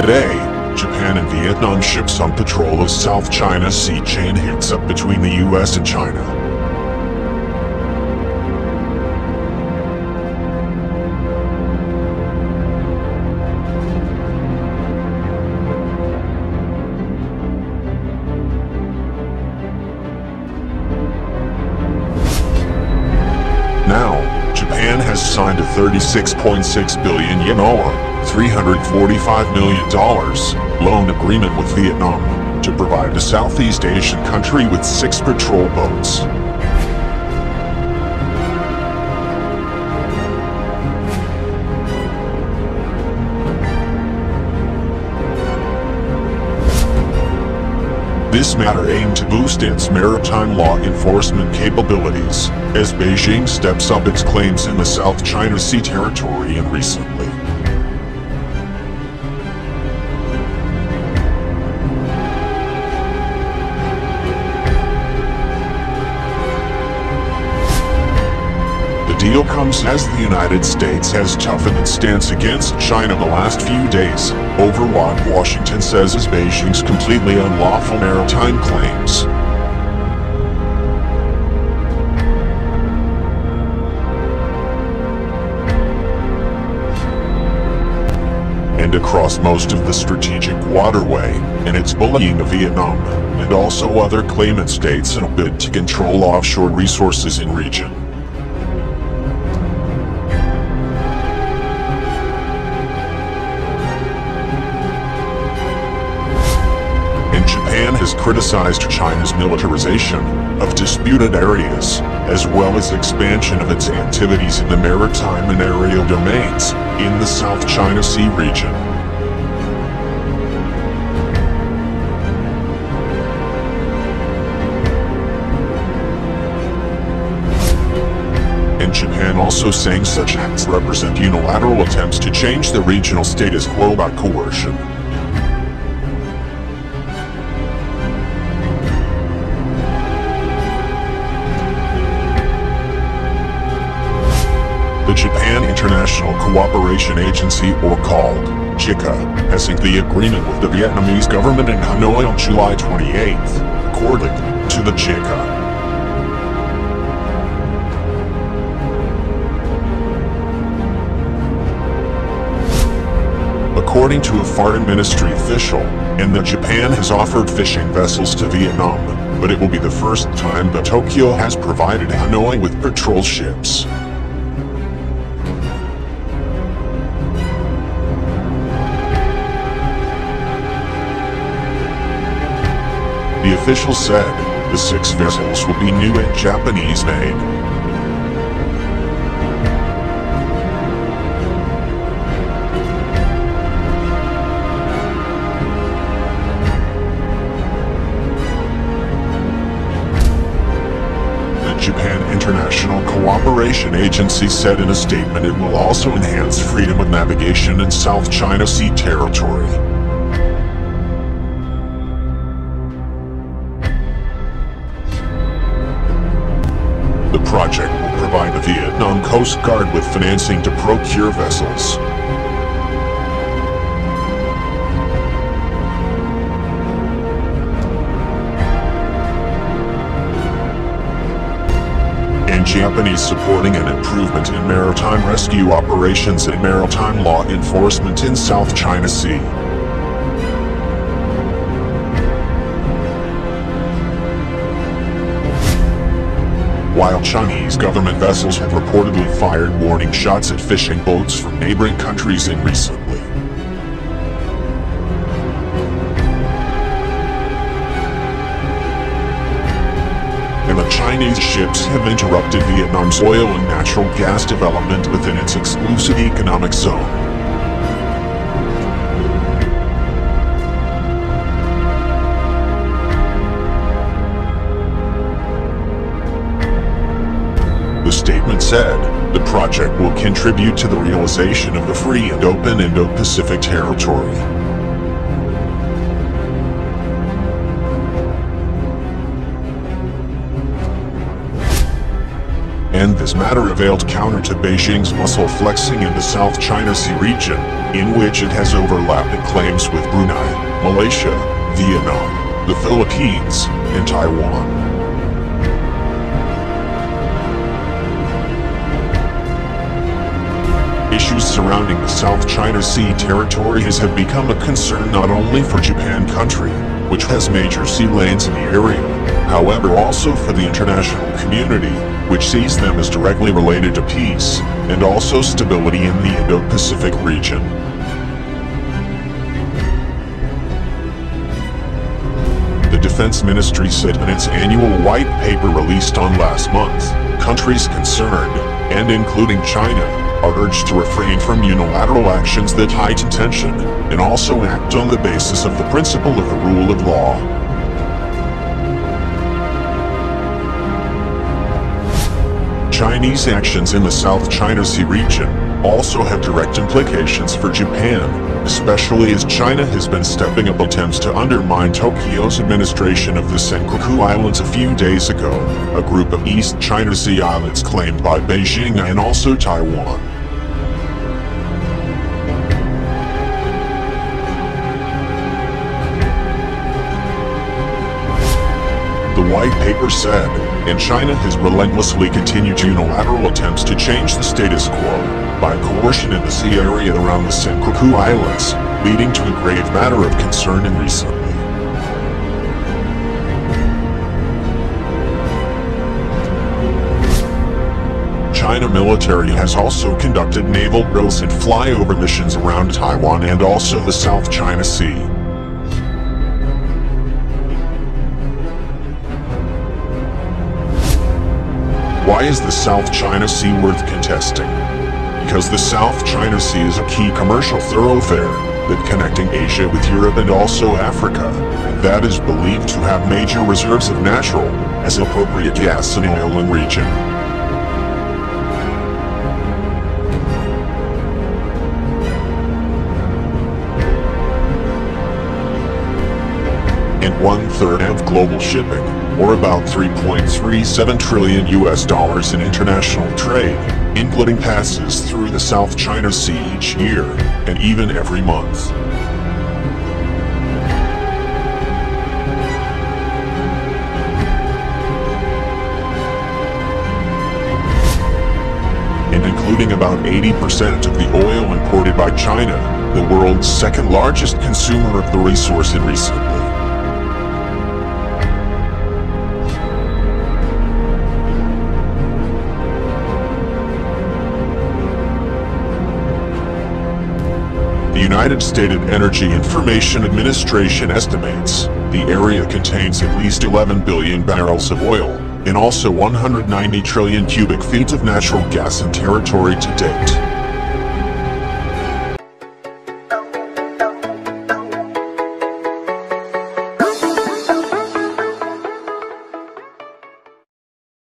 Today, Japan and Vietnam ships on patrol of South China Sea chain hits up between the US and China. Now, Japan has signed a 36.6 billion yen or $345 million loan agreement with Vietnam to provide the Southeast Asian country with 6 patrol boats. This matter aimed to boost its maritime law enforcement capabilities, as Beijing steps up its claims in the South China Sea territory and recently. The deal comes as the United States has toughened its stance against China the last few days, over what Washington says is Beijing's completely unlawful maritime claims. And across most of the strategic waterway, and its bullying of Vietnam, and also other claimant states in a bid to control offshore resources in region. Japan has criticized China's militarization of disputed areas, as well as expansion of its activities in the maritime and aerial domains in the South China Sea region. And Japan also saying such acts represent unilateral attempts to change the regional status quo by coercion. The Japan International Cooperation Agency, or called JICA, has inked the agreement with the Vietnamese government in Hanoi on July 28th, according to the JICA. According to a foreign ministry official, and that Japan has offered fishing vessels to Vietnam, but it will be the first time that Tokyo has provided Hanoi with patrol ships. The official said, the 6 vessels will be new and Japanese-made. The Japan International Cooperation Agency said in a statement it will also enhance freedom of navigation in South China Sea territory. The project will provide the Vietnam Coast Guard with financing to procure vessels. And Japanese supporting an improvement in maritime rescue operations and maritime law enforcement in South China Sea. While Chinese government vessels have reportedly fired warning shots at fishing boats from neighboring countries recently. And the Chinese ships have interrupted Vietnam's oil and natural gas development within its exclusive economic zone. The statement said, the project will contribute to the realization of the free and open Indo-Pacific territory. And this matter availed counter to Beijing's muscle flexing in the South China Sea region, in which it has overlapping claims with Brunei, Malaysia, Vietnam, the Philippines, and Taiwan. Issues surrounding the South China Sea territories have become a concern not only for Japan country, which has major sea lanes in the area, however also for the international community, which sees them as directly related to peace, and also stability in the Indo-Pacific region. The Defense Ministry said in its annual white paper released on last month, countries concerned, and including China, are urged to refrain from unilateral actions that heighten tension, and also act on the basis of the principle of the rule of law. Chinese actions in the South China Sea region also have direct implications for Japan, especially as China has been stepping up attempts to undermine Tokyo's administration of the Senkaku Islands a few days ago, a group of East China Sea islands claimed by Beijing and also Taiwan. The white paper said, and China has relentlessly continued unilateral attempts to change the status quo by coercion in the sea area around the Senkaku Islands, leading to a grave matter of concern in recently. China military has also conducted naval drills and flyover missions around Taiwan and also the South China Sea. Why is the South China Sea worth contesting? Because the South China Sea is a key commercial thoroughfare that connecting Asia with Europe and also Africa, and that is believed to have major reserves of natural, as appropriate gas and oil in region. And 1/3 of global shipping, or about $3.37 trillion in international trade, including passes through the South China Sea each year, and even every month. And including about 80% of the oil imported by China, the world's second largest consumer of the resource in recently. The United States Energy Information Administration estimates the area contains at least 11 billion barrels of oil, and also 190 trillion cubic feet of natural gas in territory to date.